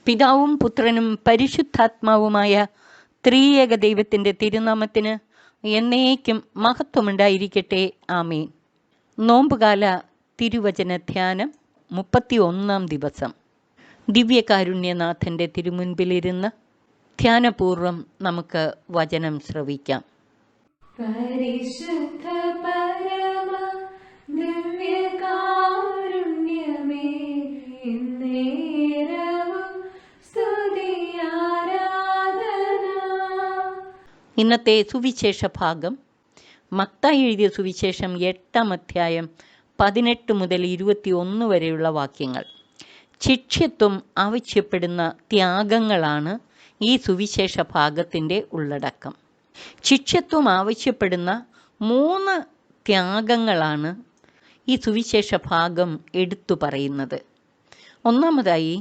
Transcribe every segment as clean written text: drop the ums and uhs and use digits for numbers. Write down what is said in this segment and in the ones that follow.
പിതാവും പുത്രനും പരിശുദ്ധാത്മാവുമായ ത്രിയേക ദൈവത്തിൻ്റെ തിരുനാമത്തിന് എന്നേക്കും മഹത്വമുണ്ടായിരിക്കട്ടെ. ആമേൻ. നോമ്പുകാല തിരുവചന ധ്യാനം 31-ാം ദിവസം. ദിവ്യകാരുണ്യനാഥൻ്റെ തിരുമുൻപിലിരുന്ന് ധ്യാനപൂർവം നമുക്ക് വചനം ശ്രവിക്കാം. പരിശുദ്ധ പരമ ദിവ്യകാരുണ്യമേ, നേരവും സ്തുതി ആരാധന. ഇന്നത്തെ സുവിശേഷ ഭാഗം മത്തായി എഴുതിയ സുവിശേഷം 8-ാം അധ്യായം 18 മുതൽ 21 വരെയുള്ള വാക്യങ്ങൾ. ശിഷ്യത്വം ആവശ്യപ്പെടുന്ന ത്യാഗങ്ങളാണ് ഈ സുവിശേഷ ഭാഗത്തിൻ്റെ ഉള്ളടക്കം. ശിഷ്യത്വം ആവശ്യപ്പെടുന്ന 3 ത്യാഗങ്ങളാണ് ഈ സുവിശേഷ ഭാഗം എടുത്തു പറയുന്നത്. ഒന്നാമതായി,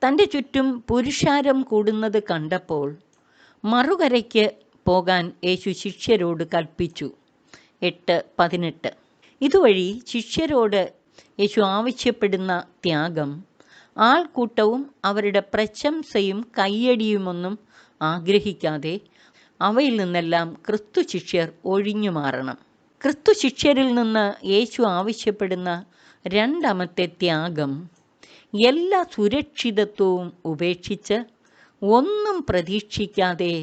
തൻ്റെ ചുറ്റും പുരുഷാരം കൂടുന്നത് കണ്ടപ്പോൾ മറുകരയ്ക്ക് പോകാൻ യേശു ശിഷ്യരോട് കൽപ്പിച്ചു. 8:18. ഇതുവഴി ശിഷ്യരോട് യേശു ആവശ്യപ്പെടുന്ന ത്യാഗം ആൾക്കൂട്ടവും അവരുടെ പ്രശംസയും കയ്യടിയുമൊന്നും ആഗ്രഹിക്കാതെ അവയിൽ നിന്നെല്ലാം ക്രിസ്തു ശിഷ്യർ ഒഴിഞ്ഞു മാറണം. ക്രിസ്തു ശിഷ്യരിൽ നിന്ന് യേശു ആവശ്യപ്പെടുന്ന രണ്ടാമത്തെ ത്യാഗം എല്ലാ സുരക്ഷിതത്വവും ഉപേക്ഷിച്ച് ഒന്നും പ്രതീക്ഷിക്കാതെ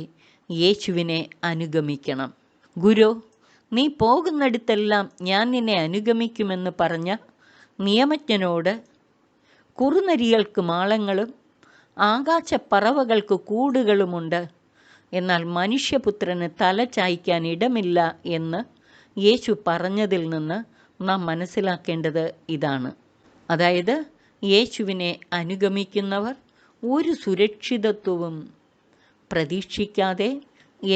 യേശുവിനെ അനുഗമിക്കണം. ഗുരു, നീ പോകുന്നിടത്തെല്ലാം ഞാൻ നിന്നെ അനുഗമിക്കുമെന്ന് പറഞ്ഞ നിയമജ്ഞനോട് കുറുനരികൾക്ക് മാളങ്ങളും ആകാശപ്പറവകൾക്ക് കൂടുകളുമുണ്ട്, എന്നാൽ മനുഷ്യപുത്രന് തല ചായ്ക്കാൻ ഇടമില്ല എന്ന് യേശു പറഞ്ഞതിൽ നിന്ന് നാം മനസ്സിലാക്കേണ്ടത് ഇതാണ്. അതായത്, യേശുവിനെ അനുഗമിക്കുന്നവർ ഒരു സുരക്ഷിതത്വവും പ്രതീക്ഷിക്കാതെ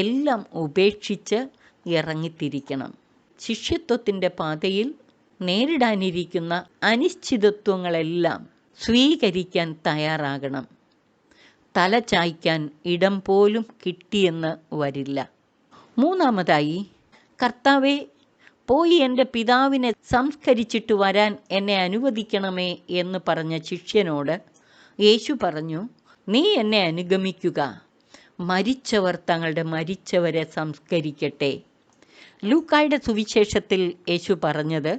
എല്ലാം ഉപേക്ഷിച്ച് ഇറങ്ങിത്തിരിക്കണം. ശിഷ്യത്വത്തിൻ്റെ പാതയിൽ നേരിടാനിരിക്കുന്ന അനിശ്ചിതത്വങ്ങളെല്ലാം സ്വീകരിക്കാൻ തയ്യാറാകണം. തല ചായ്ക്കാൻ ഇടം പോലും കിട്ടിയെന്ന് വരില്ല. മൂന്നാമതായി, കർത്താവേ, പോയി എൻ്റെ പിതാവിനെ സംസ്കരിച്ചിട്ട് വരാൻ എന്നെ അനുവദിക്കണമേ എന്ന് പറഞ്ഞ ശിഷ്യനോട് യേശു പറഞ്ഞു, നീ എന്നെ അനുഗമിക്കുക, മരിച്ചവർ തങ്ങളുടെ മരിച്ചവരെ സംസ്കരിക്കട്ടെ. ലൂക്കായുടെ സുവിശേഷത്തിൽ യേശു പറഞ്ഞത്,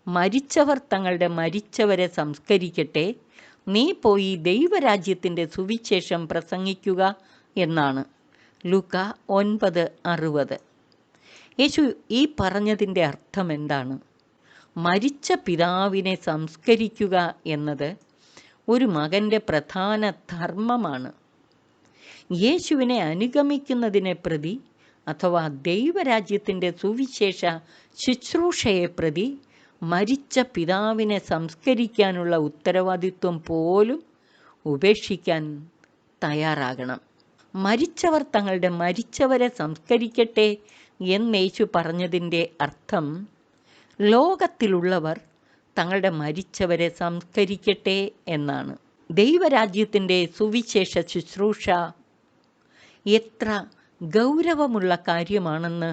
മരിച്ചവർ തങ്ങളുടെ മരിച്ചവരെ സംസ്കരിക്കട്ടെ, നീ പോയി ദൈവരാജ്യത്തിൻ്റെ സുവിശേഷം പ്രസംഗിക്കുക എന്നാണ്. ലൂക്ക 9:60. യേശു ഈ പറഞ്ഞതിൻ്റെ അർത്ഥം എന്താണ്? മരിച്ച പിതാവിനെ സംസ്കരിക്കുക എന്നത് ഒരു മകൻ്റെ പ്രധാന ധർമ്മമാണ്. യേശുവിനെ അനുഗമിക്കുന്നതിനെ പ്രതി അഥവാ ദൈവരാജ്യത്തിൻ്റെ സുവിശേഷ ശുശ്രൂഷയെ പ്രതി മരിച്ച പിതാവിനെ സംസ്കരിക്കാനുള്ള ഉത്തരവാദിത്വം പോലും ഉപേക്ഷിക്കാൻ തയ്യാറാകണം. മരിച്ചവർ തങ്ങളുടെ മരിച്ചവരെ സംസ്കരിക്കട്ടെ എന്ന് യേശു പറഞ്ഞതിൻ്റെ അർത്ഥം ലോകത്തിലുള്ളവർ തങ്ങളുടെ മരിച്ചവരെ സംസ്കരിക്കട്ടെ എന്നാണ്. ദൈവരാജ്യത്തിൻ്റെ സുവിശേഷ ശുശ്രൂഷ എത്ര ഗൗരവമുള്ള കാര്യമാണെന്ന്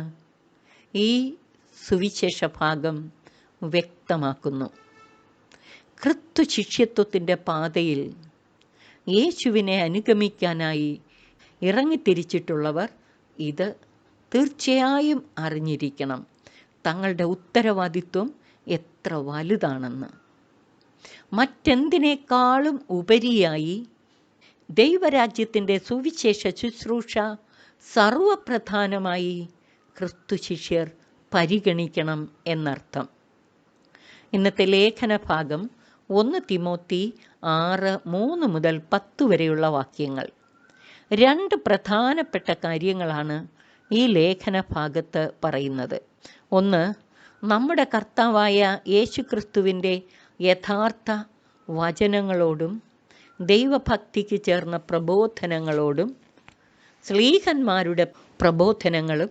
ഈ സുവിശേഷ ഭാഗം വ്യക്തമാക്കുന്നു. ക്രിസ്തു ശിഷ്യത്വത്തിൻ്റെ പാതയിൽ യേശുവിനെ അനുഗമിക്കാനായി ഇറങ്ങിത്തിരിച്ചിട്ടുള്ളവർ ഇത് തീർച്ചയായും അറിഞ്ഞിരിക്കണം. തങ്ങളുടെ ഉത്തരവാദിത്വം എത്ര വലുതാണെന്ന്. മറ്റെന്തിനേക്കാളും ഉപരിയായി ദൈവരാജ്യത്തിൻ്റെ സുവിശേഷ ശുശ്രൂഷ സർവപ്രധാനമായി ക്രിസ്തു ശിഷ്യർ പരിഗണിക്കണം എന്നർത്ഥം. ഇന്നത്തെ ലേഖന ഭാഗം 1 തിമോത്തി 6:3 മുതൽ 10 വരെയുള്ള വാക്യങ്ങൾ. 2 പ്രധാനപ്പെട്ട കാര്യങ്ങളാണ് ഈ ലേഖന ഭാഗത്ത് പറയുന്നത്. ഒന്ന്, നമ്മുടെ കർത്താവായ യേശുക്രിസ്തുവിൻ്റെ യഥാർത്ഥ വചനങ്ങളോടും ദൈവഭക്തിക്ക് ചേർന്ന പ്രബോധനങ്ങളോടും ശ്ലീഹന്മാരുടെ പ്രബോധനങ്ങളും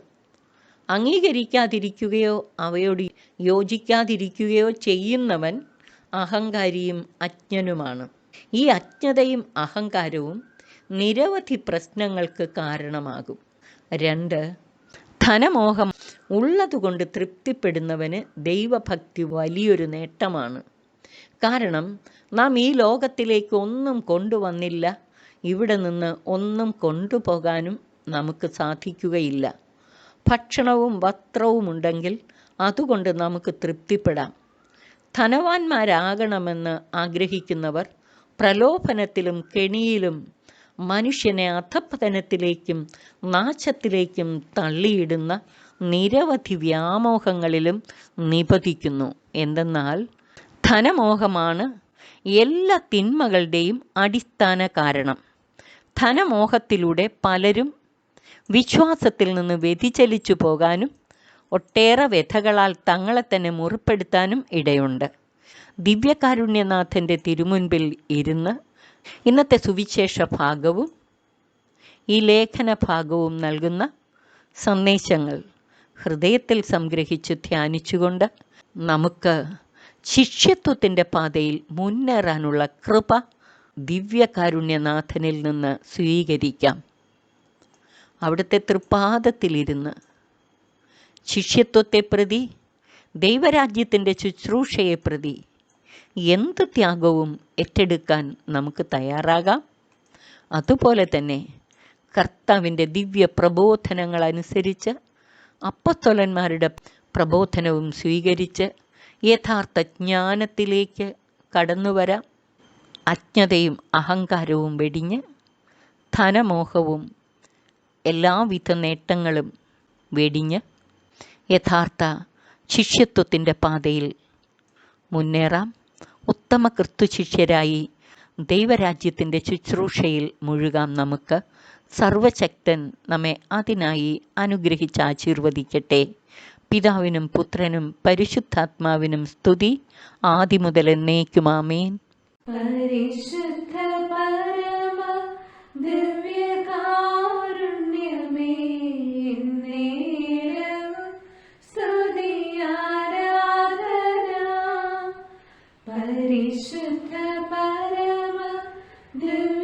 അംഗീകരിക്കാതിരിക്കുകയോ അവയോട് യോജിക്കാതിരിക്കുകയോ ചെയ്യുന്നവൻ അഹങ്കാരിയും അജ്ഞനുമാണ്. ഈ അജ്ഞതയും അഹങ്കാരവും നിരവധി പ്രശ്നങ്ങൾക്ക് കാരണമാകും. 2, ധനമോഹം ഉള്ളതുകൊണ്ട് തൃപ്തിപ്പെടുന്നവന് ദൈവഭക്തി വലിയൊരു നേട്ടമാണ്. കാരണം നാം ഈ ലോകത്തിലേക്ക് ഒന്നും കൊണ്ടുവന്നില്ല, ഇവിടെ നിന്ന് ഒന്നും കൊണ്ടുപോകാനും നമുക്ക് സാധിക്കുകയില്ല. ഭക്ഷണവും വസ്ത്രവും ഉണ്ടെങ്കിൽ അതുകൊണ്ട് നമുക്ക് തൃപ്തിപ്പെടാം. ധനവാന്മാരാകണമെന്ന് ആഗ്രഹിക്കുന്നവർ പ്രലോഭനത്തിലും കെണിയിലും മനുഷ്യനെ അധപ്പതനത്തിലേക്കും നാശത്തിലേക്കും തള്ളിയിടുന്ന നിരവധി വ്യാമോഹങ്ങളിലും നിപതിക്കുന്നു. എന്തെന്നാൽ ധനമോഹമാണ് എല്ലാ തിന്മകളുടെയും അടിസ്ഥാന കാരണം. ധനമോഹത്തിലൂടെ പലരും വിശ്വാസത്തിൽ നിന്ന് വ്യതിചലിച്ചു പോകാനും ഒട്ടേറെ വ്യഥകളാൽ തങ്ങളെ തന്നെ മുറിപ്പെടുത്താനും ഇടയുണ്ട്. ദിവ്യകാരുണ്യനാഥൻ്റെ തിരുമുൻപിൽ ഇരുന്ന് ഇന്നത്തെ സുവിശേഷ ഭാഗവും ഈ ലേഖന ഭാഗവും നൽകുന്ന സന്ദേശങ്ങൾ ഹൃദയത്തിൽ സംഗ്രഹിച്ച് ധ്യാനിച്ചുകൊണ്ട് നമുക്ക് ശിഷ്യത്വത്തിൻ്റെ പാതയിൽ മുന്നേറാനുള്ള കൃപ ദിവ്യകാരുണ്യനാഥനിൽ നിന്ന് സ്വീകരിക്കാം. അവിടുത്തെ തൃപ്പാദത്തിലിരുന്ന് ശിഷ്യത്വത്തെ പ്രതി, ദൈവരാജ്യത്തിൻ്റെ ശുശ്രൂഷയെ പ്രതി എന്ത് ത്യാഗവും ഏറ്റെടുക്കാൻ നമുക്ക് തയ്യാറാകാം. അതുപോലെ തന്നെ കർത്താവിൻ്റെ ദിവ്യ പ്രബോധനങ്ങൾ അനുസരിച്ച് അപ്പോസ്തലന്മാരുടെ പ്രബോധനവും സ്വീകരിച്ച് യഥാർത്ഥ ജ്ഞാനത്തിലേക്ക് കടന്നുവരാം. അജ്ഞതയും അഹങ്കാരവും വെടിഞ്ഞ് ധനമോഹവും എല്ലാവിധ നേട്ടങ്ങളും വെടിഞ്ഞ് യഥാർത്ഥ ശിഷ്യത്വത്തിൻ്റെ പാതയിൽ മുന്നേറാം. ഉത്തമ ക്രിസ്തുശിഷ്യരായി ദൈവരാജ്യത്തിൻ്റെ ശുശ്രൂഷയിൽ മുഴുകാം. നമുക്ക് സർവശക്തൻ നമ്മെ അതിനായി അനുഗ്രഹിച്ച് ആശീർവദിക്കട്ടെ. പിതാവിനും പുത്രനും പരിശുദ്ധാത്മാവിനും സ്തുതി, ആദിമുതൽ എന്നേക്കും. ആമേൻ. പരിശുദ്ധ പരമ ദിവ്യകാരുണ്യമേ, എന്നേരവും സ്തുതി ആരാധന. പരിശുദ്ധ പരമ ദിവ്യ